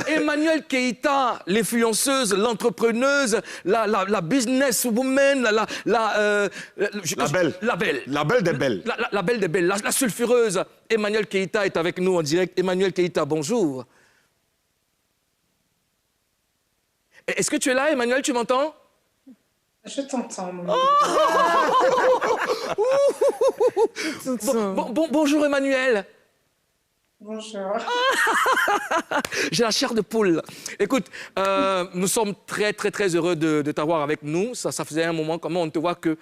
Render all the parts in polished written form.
Emmanuel Keïta, l'influenceuse, l'entrepreneuse, la businesswoman, la belle. La belle. La belle des belles. La belle des belles, la sulfureuse. Emmanuel Keïta est avec nous en direct. Emmanuel Keïta, bonjour. Est-ce que tu es là, Emmanuel, tu m'entends? Je t'entends, mon Bonjour, Emmanuel. Bonjour. J'ai la chair de poule. Écoute, nous sommes très heureux de t'avoir avec nous. Ça faisait un moment comment on ne te voit que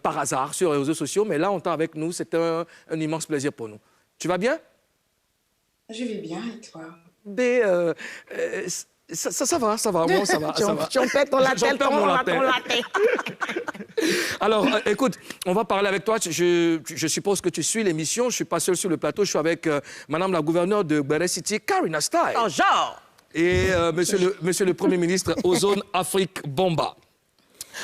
par hasard sur les réseaux sociaux, mais là, on t'a avec nous. C'est un immense plaisir pour nous. Tu vas bien? Je vais bien, et toi? Ça va, bon, ça va. Tu en pètes ton latin, Alors, écoute, on va parler avec toi. Je suppose que tu suis l'émission. Je ne suis pas seul sur le plateau. Je suis avec Madame la gouverneure de Benin City, Karina Style. Bonjour. Et monsieur le Premier ministre Ozone Afrique Bomba.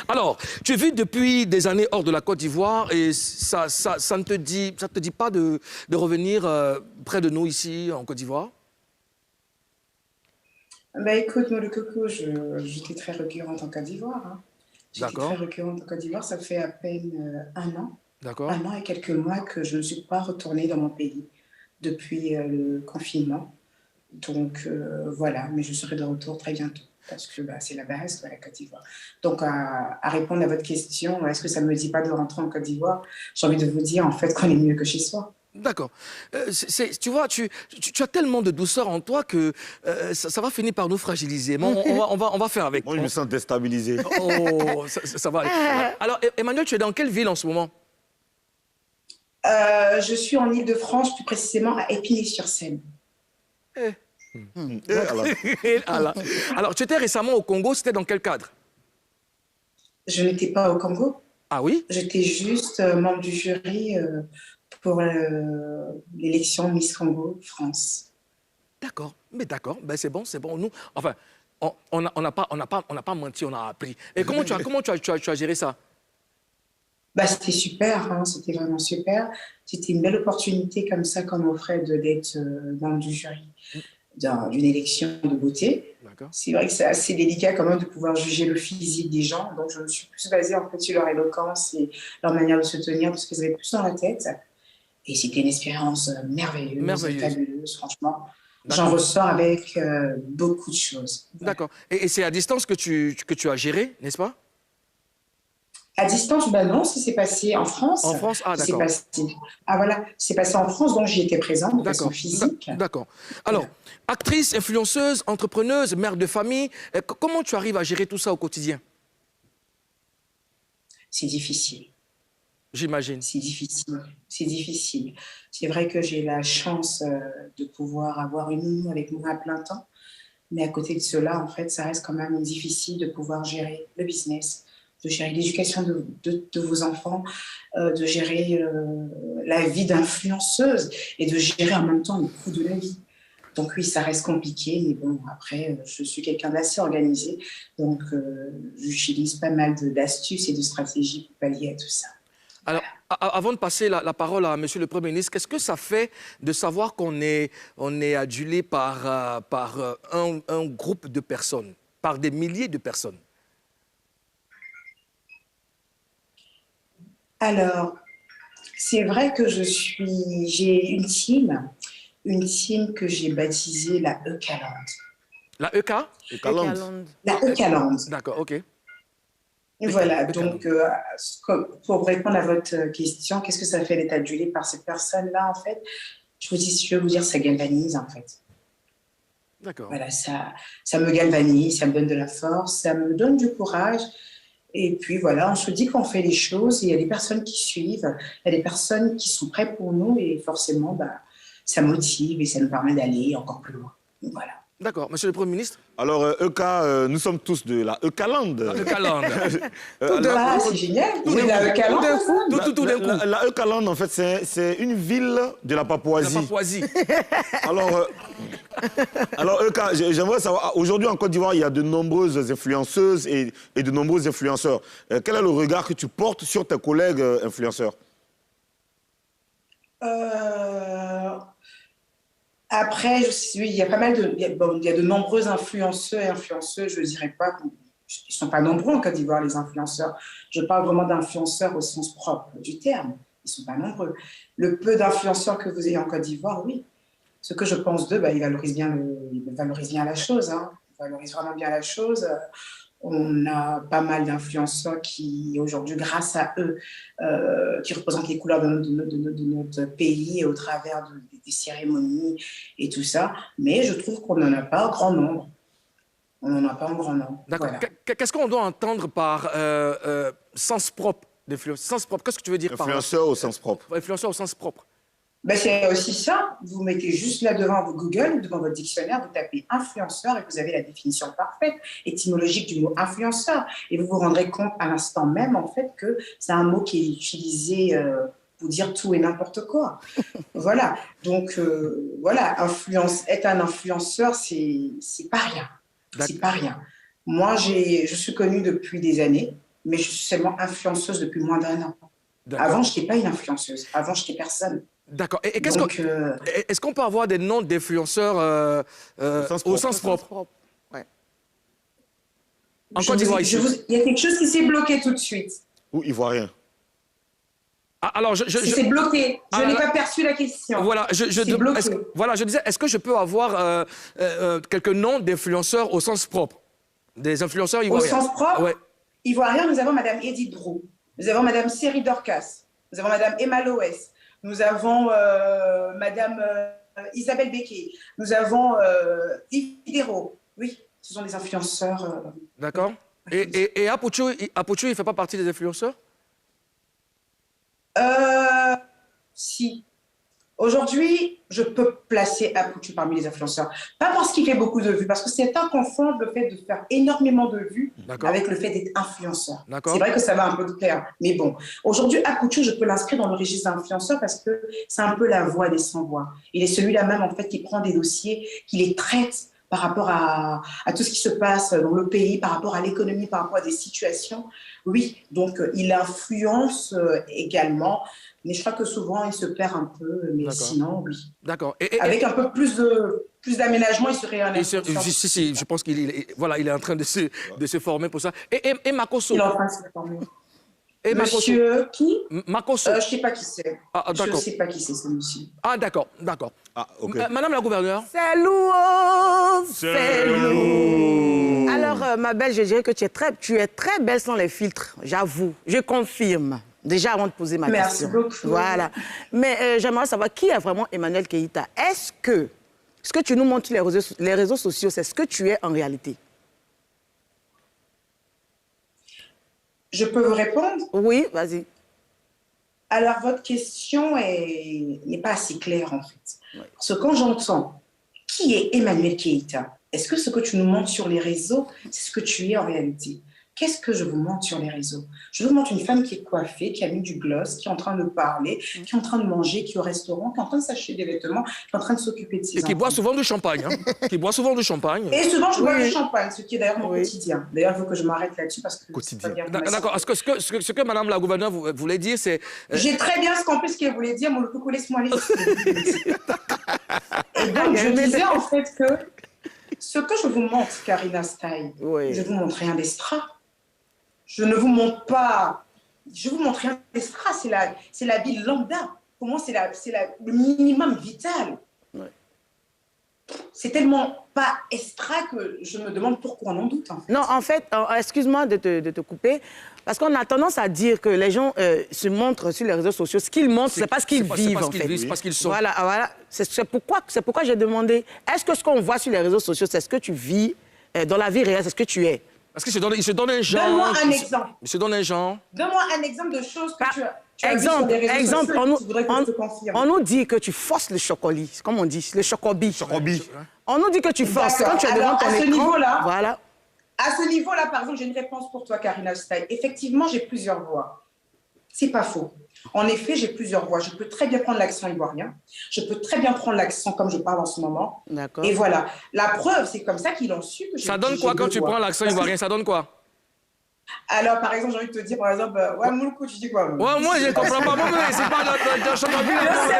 Alors, tu vis depuis des années hors de la Côte d'Ivoire et ça ne te dit pas de revenir près de nous ici, en Côte d'Ivoire? Bah écoute, moi, le coco, j'étais très récurrente en Côte d'Ivoire. Hein. J'étais très récurrente en Côte d'Ivoire. Ça fait à peine un an. D'accord. Un an et quelques mois que je ne suis pas retournée dans mon pays depuis le confinement. Donc voilà, mais je serai de retour très bientôt parce que c'est la base de la Côte d'Ivoire. Donc à répondre à votre question, est-ce que ça ne me dit pas de rentrer en Côte d'Ivoire? J'ai envie de vous dire en fait qu'on est mieux que chez soi. D'accord. Tu vois, tu as tellement de douceur en toi que ça va finir par nous fragiliser. Mais on va faire avec. Moi, je me sens déstabilisé. Oh, ça va aller. Alors, Emmanuel, tu es dans quelle ville en ce moment? Je suis en Île-de-France, plus précisément à Épinay-sur-Seine. Alors, tu étais récemment au Congo, c'était dans quel cadre? Je n'étais pas au Congo. Ah oui? J'étais juste membre du jury pour l'élection Miss Congo France. D'accord, mais d'accord, ben c'est bon. Nous, enfin, on n'a pas menti, on a appris. Et comment tu as géré ça? C'était super, hein, c'était vraiment super. C'était une belle opportunité comme ça qu'on m'offrait d'être membre du jury d'une élection de beauté. C'est vrai que c'est assez délicat quand même de pouvoir juger le physique des gens. Donc je me suis plus basée en fait sur leur éloquence et leur manière de se tenir parce qu'ils avaient plus dans la tête. Et c'était une expérience merveilleuse. Fabuleuse, franchement. J'en ressors avec beaucoup de choses. D'accord. Et c'est à distance que tu as géré, n'est-ce pas? À distance, non, ça s'est passé en France. En France, ah d'accord. C'est passé en France, donc j'y étais présente de façon physique. D'accord. Alors, actrice, influenceuse, entrepreneuse, mère de famille, comment tu arrives à gérer tout ça au quotidien? C'est difficile. J'imagine. C'est difficile. C'est vrai que j'ai la chance de pouvoir avoir une nounou avec moi à plein temps. Mais à côté de cela, en fait, ça reste quand même difficile de pouvoir gérer le business, de gérer l'éducation de vos enfants, de gérer la vie d'influenceuse et de gérer en même temps le coût de la vie. Donc oui, ça reste compliqué, mais bon, après, je suis quelqu'un d'assez organisé. Donc, j'utilise pas mal d'astuces et de stratégies pour pallier à tout ça. Alors, avant de passer la parole à Monsieur le Premier ministre, qu'est-ce que ça fait de savoir qu'on est adulé par un groupe de personnes, par des milliers de personnes? Alors, c'est vrai que j'ai une team que j'ai baptisée la Eucaland. La EK? La Eucaland. D'accord, ok. Voilà, donc pour répondre à votre question, qu'est-ce que ça fait d'être adulé par cette personne-là, en fait? Je vais vous dire, ça galvanise, en fait. D'accord. Voilà, ça me galvanise, ça me donne de la force, ça me donne du courage. Et puis voilà, on se dit qu'on fait les choses, et il y a des personnes qui suivent, il y a des personnes qui sont prêtes pour nous, et forcément, ça motive et ça nous permet d'aller encore plus loin. Donc, voilà. D'accord. Monsieur le Premier ministre? Alors, EK, nous sommes tous de la Eucaland. La Eucaland. C'est génial. Tout la Eucaland. Tout d'un coup. La Eucaland, en fait, c'est une ville de la Papouasie. La Papouasie. Alors EK, j'aimerais savoir, aujourd'hui en Côte d'Ivoire, il y a de nombreuses influenceuses et de nombreux influenceurs. Quel est le regard que tu portes sur tes collègues influenceurs? Après, oui, il y a pas mal de, il y a de nombreux influenceurs et influenceuses, je ne dirais pas qu'ils ne sont pas nombreux en Côte d'Ivoire, les influenceurs. Je parle vraiment d'influenceurs au sens propre du terme. Ils ne sont pas nombreux. Le peu d'influenceurs que vous ayez en Côte d'Ivoire, oui. Ce que je pense d'eux, ils valorisent bien, ils valorisent bien la chose. Hein. Ils valorisent vraiment bien la chose. On a pas mal d'influenceurs qui, aujourd'hui, grâce à eux, qui représentent les couleurs de notre pays au travers des cérémonies et tout ça. Mais je trouve qu'on n'en a pas un grand nombre. On n'en a pas un grand nombre. D'accord. Voilà. Qu'est-ce qu'on doit entendre par sens propre d'influence? Sens propre, qu'est-ce que tu veux dire par Influenceur au sens propre. influenceur au sens propre? C'est aussi ça. Vous mettez juste là devant vos Google, devant votre dictionnaire, vous tapez influenceur et vous avez la définition parfaite, étymologique du mot influenceur. Et vous vous rendrez compte à l'instant même, en fait, que c'est un mot qui est utilisé pour dire tout et n'importe quoi. Voilà. Donc, voilà, être un influenceur, c'est pas rien. C'est pas rien. Moi, je suis connue depuis des années, mais je suis seulement influenceuse depuis moins d'1 an. Avant, je n'étais pas une influenceuse. Avant, je n'étais personne. D'accord. Et est-ce qu'on peut avoir des noms d'influenceurs au sens propre? Ouais. En Côte d'Ivoire, ici. Il y a quelque chose qui s'est bloqué tout de suite. Ou ivoirien. Ah, alors, c'est bloqué. Je n'ai pas perçu la question. Voilà, voilà, je disais, est-ce que je peux avoir quelques noms d'influenceurs au sens propre? Des influenceurs ivoiriens. Au sens propre? Ouais. Ivoirien, nous avons Madame Edith Drou. Nous avons Madame Seri Dorcas. Nous avons Madame Emma Loès. Nous avons Madame Isabelle Becquet. Nous avons Yves Hidero. Oui, ce sont des influenceurs. D'accord. Et Apouchou, il ne fait pas partie des influenceurs? Si. Aujourd'hui, je peux placer Apouchou parmi les influenceurs. Pas parce qu'il fait beaucoup de vues, parce que c'est un confond le fait de faire énormément de vues avec le fait d'être influenceur. C'est vrai que ça va un peu de clair. Mais bon, aujourd'hui, Apouchou, je peux l'inscrire dans le registre d'influenceur parce que c'est un peu la voix des sans-voix. Il est celui-là même, en fait, qui prend des dossiers, qui les traite par rapport à tout ce qui se passe dans le pays, par rapport à l'économie, par rapport à des situations. Oui, donc il influence également. Mais je crois que souvent, il se perd un peu. Mais sinon, oui. D'accord. Avec un peu plus d'aménagement, il serait un influenceur. Si, je pense qu'il est en train de se former pour ça. Et Makosso? Il est en train de se former. Et Monsieur qui? Makosso. Je ne sais pas qui c'est. Je ne sais pas qui c'est, ce monsieur. Ah, d'accord. Ah, ok. Madame la gouverneure? C'est lourd. C'est lourd. Alors, ma belle, je dirais que tu es très belle sans les filtres, j'avoue. Je confirme. Déjà, avant de poser ma question. Merci beaucoup. Voilà. Mais j'aimerais savoir qui est vraiment Emmanuel Keïta. Est-ce que ce que tu nous montres sur les réseaux sociaux, c'est ce que tu es en réalité? Je peux vous répondre? Oui, vas-y. Alors, votre question n'est pas assez claire, en fait. Oui. Parce que quand j'entends qui est Emmanuel Keïta, est-ce que ce que tu nous montres sur les réseaux, c'est ce que tu es en réalité? Qu'est-ce que je vous montre sur les réseaux? Je vous montre une femme qui est coiffée, qui a mis du gloss, qui est en train de parler, qui est en train de manger, qui est au restaurant, qui est en train de s'acheter des vêtements, qui est en train de s'occuper de ses enfants. Et qui boit souvent du champagne. Qui boit souvent du champagne. Et souvent, je bois du champagne, ce qui est d'ailleurs mon quotidien. D'ailleurs, il faut que je m'arrête là-dessus parce que... Quotidien. D'accord. Ce que Madame la gouverneure voulait dire, c'est... J'ai très bien compris ce qu'elle voulait dire, mon coucou, laisse-moi aller. Et donc, je disais en fait que ce que je vous montre, Karina Style, je vous montre rien d'extra. Je ne vous montre pas, je vous montre rien d'extra, c'est la vie lambda. Pour moi, c'est le minimum vital. Ouais. C'est tellement pas extra que je me demande pourquoi on en doute. En fait. Non, en fait, excuse-moi de te couper, parce qu'on a tendance à dire que les gens se montrent sur les réseaux sociaux. Ce qu'ils montrent, c'est pas ce qu'ils vivent, en fait. C'est pas ce qu'ils sont. Voilà. C'est pourquoi j'ai demandé, est-ce que ce qu'on voit sur les réseaux sociaux, c'est ce que tu vis dans la vie réelle, c'est ce que tu es? Parce qu'il se donne un genre. Donne-moi un exemple. Il se donne un genre. Donne-moi un exemple de choses que tu as exemple, vu sur les réseaux sociaux, on nous dit que tu forces le chocoli, comme on dit, le chocobi. Chocobi. On nous dit que tu forces. Quand tu es devant ton écran, voilà. À ce niveau-là, par exemple, j'ai une réponse pour toi, Karina Style. Effectivement, j'ai plusieurs voix. C'est pas faux. En effet, j'ai plusieurs voix. Je peux très bien prendre l'accent ivoirien. Je peux très bien prendre l'accent comme je parle en ce moment. D'accord. Et voilà. La preuve, c'est comme ça qu'ils ont su que ça donne quoi quand tu prends l'accent ivoirien? Ça donne quoi? Alors, par exemple, j'ai envie de te dire, par exemple, ouais, Mouloukou, tu dis quoi? Ouais, moi, je ne comprends pas. Moi, c'est pas dans chanson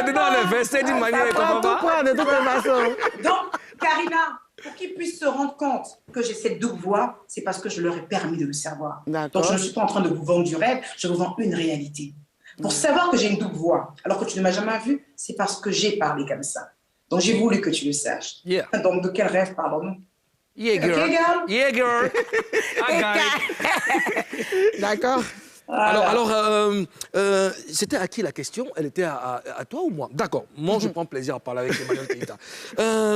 dedans, le verset d'une manière, je ne comprends Tout pas. prend de toute façon. Donc, Karina, pour qu'ils puissent se rendre compte que j'ai cette double voix, c'est parce que je leur ai permis de le savoir. D'accord. Donc, je ne suis pas en train de vous vendre du rêve, je vous vends une réalité. Pour savoir que j'ai une double voix, alors que tu ne m'as jamais vue, c'est parce que j'ai parlé comme ça. Donc, j'ai voulu que tu le saches. Yeah. Donc, de quel rêve parlons-nous? Yeah, girl. Ok, girl? Yeah, girl. I got it. D'accord. Voilà. C'était à qui la question? Elle était à toi ou moi? D'accord. Moi, je prends plaisir à parler avec Emmanuel Keita.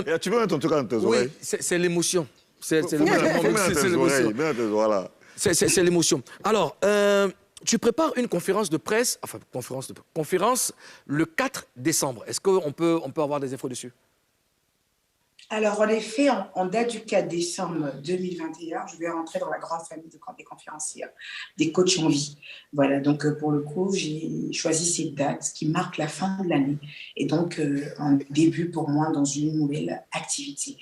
Et tu veux mettre ton truc dans tes Oui, oreilles? c'est l'émotion. C'est Mets dans tes oreilles, mets dans tes oreilles, voilà. C'est l'émotion. Alors, tu prépares une conférence de presse, enfin, conférence le 4 décembre. Est-ce qu'on peut avoir des infos dessus? Alors, en effet, en date du 4 décembre 2021, je vais rentrer dans la grande famille des conférencières, des coachs en vie. Voilà, donc pour le coup, j'ai choisi cette date qui marque la fin de l'année et donc un début pour moi dans une nouvelle activité.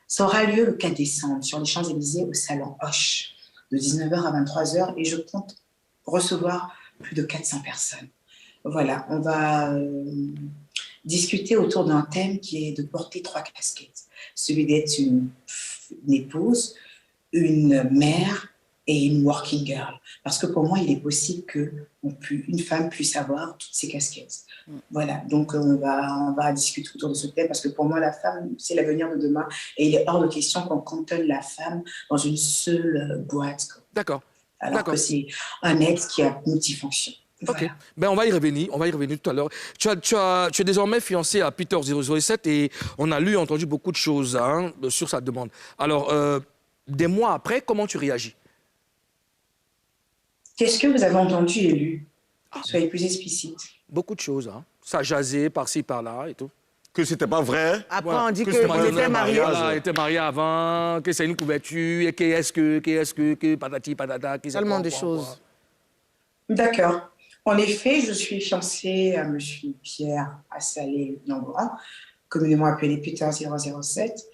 Ça aura lieu le 4 décembre sur les Champs-Élysées au Salon Hoche, de 19h à 23h et je compte recevoir plus de 400 personnes. Voilà, on va discuter autour d'un thème qui est de porter 3 casquettes. Celui d'être une épouse, une mère et une working girl. Parce que pour moi, il est possible qu'une femme puisse avoir toutes ces casquettes. Voilà, donc on va discuter autour de ce thème parce que pour moi, la femme, c'est l'avenir de demain et il est hors de question qu'on cantonne la femme dans une seule boîte. D'accord. Alors que c'est un être qui a multifonction. Voilà. Ok, ben on va y revenir tout à l'heure. Tu es désormais fiancé à Peter 007 et on a lu et entendu beaucoup de choses sur sa demande. Alors, des mois après, comment tu réagis? Qu'est-ce que vous avez entendu et lu? Soyez plus explicite. Beaucoup de choses, ça jasait par-ci, par-là et tout. Que c'était pas vrai. Après, Ouais. on dit Que qu'il c'est pas était un marié. mariage. Voilà, il était marié avant, que c'est une couverture, que patati, patata, que c'est Tellement quoi, de quoi, choses. quoi. D'accord. En effet, je suis fiancée à M. Pierre Assalé-Nangoran, communément appelé Peter 007.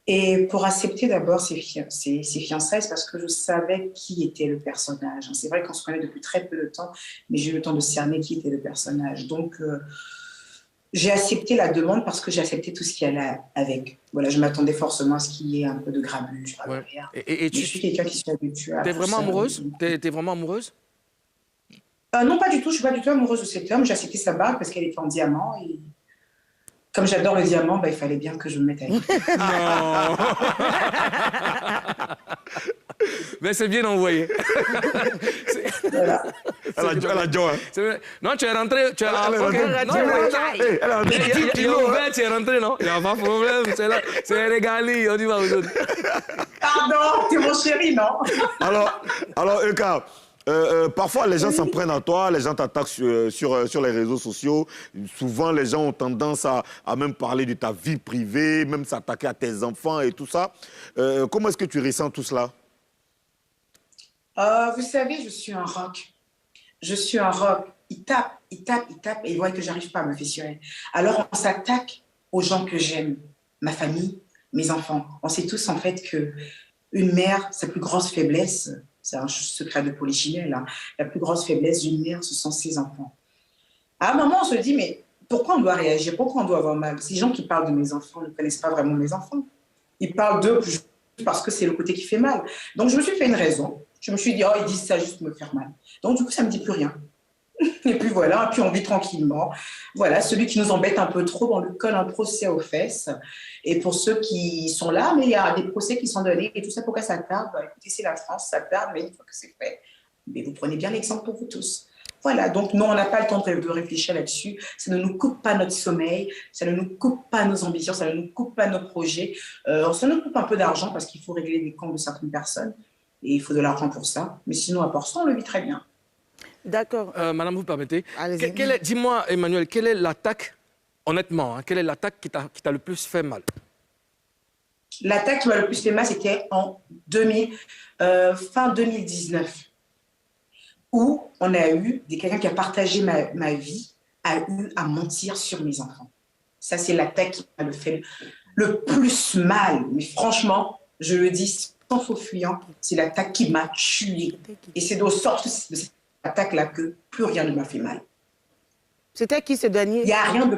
Et pour accepter d'abord ces fiançailles, c'est parce que je savais qui était le personnage. C'est vrai qu'on se connaît depuis très peu de temps, mais j'ai eu le temps de cerner qui était le personnage. Donc, j'ai accepté la demande parce que j'ai accepté tout ce qui allait avec. Voilà, je m'attendais forcément à ce qu'il y ait un peu de grabuge par Ouais. derrière. Et Mais je suis quelqu'un qui suis habitué à T'es tout vraiment ça. amoureuse? T'es vraiment amoureuse? Non, pas du tout. Je suis pas du tout amoureuse de cet homme. J'ai accepté sa bague parce qu'elle était en diamant. Et comme j'adore le diamant, il fallait bien que je me mette avec. Non. Mais c'est bien envoyé. Voilà. Elle a dit, ouais. Non, tu es rentré. Tu es... Elle est ok. rentrée. Non, Hey, elle a il y a 10 kilos. ouvert, tu es rentré, non? Il n'y a pas de problème. C'est régalé. On y va aujourd'hui. Pardon, t'es mon chéri, non? Alors, Eka, parfois les gens s'en prennent à toi, les gens t'attaquent sur les réseaux sociaux. Souvent, les gens ont tendance à même parler de ta vie privée, même s'attaquer à tes enfants et tout ça. Comment est-ce que tu ressens tout cela? Vous savez, je suis un rock. Je suis un rock. Il tape, et il voit que j'arrive pas à me fissurer. Alors, on s'attaque aux gens que j'aime, ma famille, mes enfants. On sait tous, en fait, qu'une mère, sa plus grosse faiblesse, c'est un secret de polichinelle, la plus grosse faiblesse d'une mère, ce sont ses enfants. À un moment, on se dit, mais pourquoi on doit réagir? Pourquoi on doit avoir mal? Ces gens qui parlent de mes enfants ne connaissent pas vraiment mes enfants. Ils parlent d'eux parce que c'est le côté qui fait mal. Donc, je me suis fait une raison. Je me suis dit, oh, ils disent ça juste pour me faire mal. Donc, du coup, ça ne me dit plus rien. Et puis voilà, puis on vit tranquillement. Voilà, celui qui nous embête un peu trop, on lui colle un procès aux fesses. Et pour ceux qui sont là, mais il y a des procès qui sont donnés. Et tout ça, pourquoi ça tarde? Écoutez, c'est la France, ça tarde, mais une fois que c'est fait, mais vous prenez bien l'exemple pour vous tous. Voilà, donc non, on n'a pas le temps de réfléchir là-dessus. Ça ne nous coupe pas notre sommeil, ça ne nous coupe pas nos ambitions, ça ne nous coupe pas nos projets. Ça nous coupe un peu d'argent parce qu'il faut régler les comptes de certaines personnes. Et il faut de l'argent pour ça. Mais sinon, à part ça, on le vit très bien. D'accord. Madame, vous permettez? Allez-y. Dis-moi, Emmanuel, quelle est l'attaque, honnêtement, quelle est l'attaque qui t'a le plus fait mal? L'attaque qui m'a le plus fait mal, c'était en fin 2019, où on a eu quelqu'un qui a partagé ma vie, a eu à mentir sur mes enfants. Ça, c'est l'attaque qui m'a fait le plus mal. Mais franchement, je le dis faux fuyant, c'est l'attaque qui m'a tuée. Et c'est de sorte de cette attaque-là que plus rien ne m'a fait mal. C'était qui ce dernier? Il n'y a rien de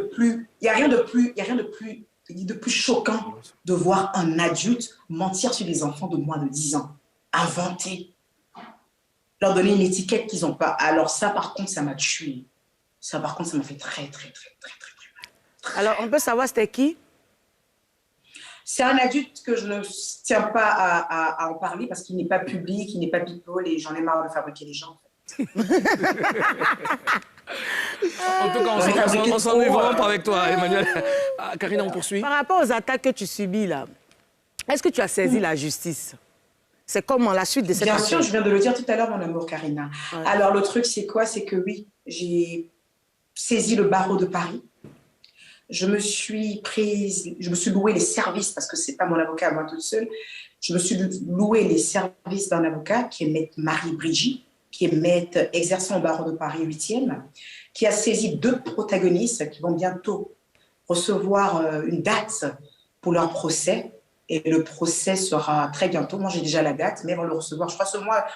plus choquant de voir un adulte mentir sur des enfants de moins de 10 ans. Inventer. Leur donner une étiquette qu'ils n'ont pas. Alors ça, par contre, ça m'a tué. Ça, par contre, ça m'a fait très mal. Alors, on peut savoir c'était qui? C'est un adulte que je ne tiens pas à en parler parce qu'il n'est pas public, il n'est pas people et j'en ai marre de fabriquer les gens, en fait. En tout cas, on s'en est vraiment pas avec toi, Emmanuel. Ah, Karina, on poursuit. Par rapport aux attaques que tu subis, là, est-ce que tu as saisi la justice? C'est comment la suite de cette Bien affaire? sûr, je viens de le dire tout à l'heure, mon amour, Karina. Ouais. Alors, le truc, c'est quoi? C'est que oui, j'ai saisi le barreau de Paris. Je me suis loué les services, parce que ce n'est pas mon avocat à moi toute seule, je me suis loué les services d'un avocat qui est maître Marie-Brigitte, qui est maître exerçant au barreau de Paris 8e, qui a saisi 2 protagonistes qui vont bientôt recevoir une date pour leur procès. Et le procès sera très bientôt. Moi, j'ai déjà la date, mais ils vont le recevoir. Je crois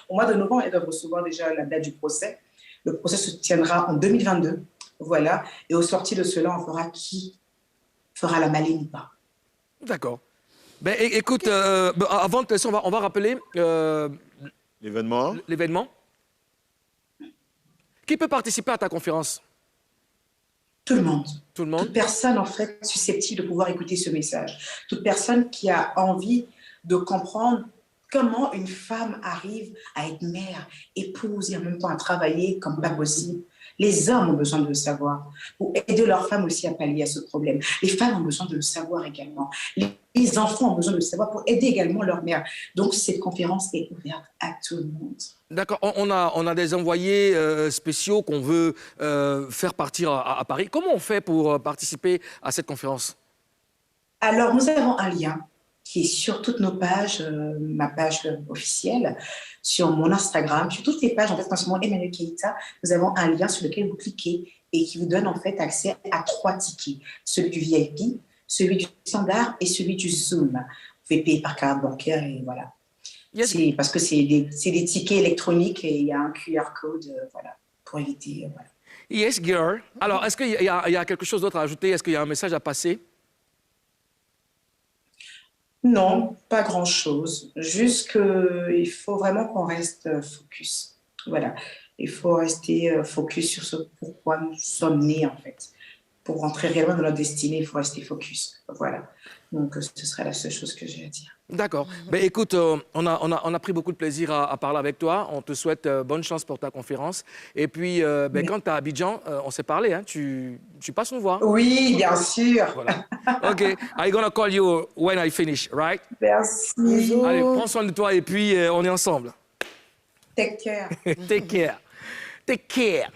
au mois de novembre, ils doivent recevoir déjà la date du procès. Le procès se tiendra en 2022. Voilà. Et au sorti de cela, on verra qui fera la maline ou pas. D'accord. Ben, écoute, avant de te laisser, on va rappeler L'événement. l'événement. Qui peut participer à ta conférence? Tout le monde. Tout le monde? Toute personne, en fait, susceptible de pouvoir écouter ce message. Toute personne qui a envie de comprendre comment une femme arrive à être mère, épouse et en même temps à travailler comme pas possible. Les hommes ont besoin de le savoir pour aider leurs femmes aussi à pallier à ce problème. Les femmes ont besoin de le savoir également. Les enfants ont besoin de le savoir pour aider également leur mère. Donc, cette conférence est ouverte à tout le monde. D'accord. On a des envoyés spéciaux qu'on veut faire partir à Paris. Comment on fait pour participer à cette conférence? Alors, nous avons un lien qui est sur toutes nos pages, ma page officielle, sur mon Instagram, sur toutes les pages, en fait, principalement Emmanuel Keita, nous avons un lien sur lequel vous cliquez et qui vous donne en fait accès à 3 tickets. Celui du VIP, celui du standard et celui du Zoom. Vous pouvez payer par carte bancaire et voilà. Yes. Parce que c'est des tickets électroniques et il y a un QR code, voilà, pour éviter. Voilà. Yes, girl. Alors, est-ce qu'il y a quelque chose d'autre à ajouter? Est-ce qu'il y a un message à passer? Non, pas grand-chose. Juste qu'il faut vraiment qu'on reste focus. Voilà. Il faut rester focus sur ce pourquoi nous sommes nés, en fait. Pour rentrer réellement dans notre destinée, il faut rester focus. Voilà. Donc, ce serait la seule chose que j'ai à dire. D'accord. Ben, écoute, on a pris beaucoup de plaisir à parler avec toi. On te souhaite bonne chance pour ta conférence. Et puis, quand tu es à Abidjan, on s'est parlé, hein, tu passes nous voir. Oui, bien sûr. Voilà. OK. I'm gonna call you when I finish, right? Merci. Allez, prends soin de toi et puis on est ensemble. Take care. Take care. Take care.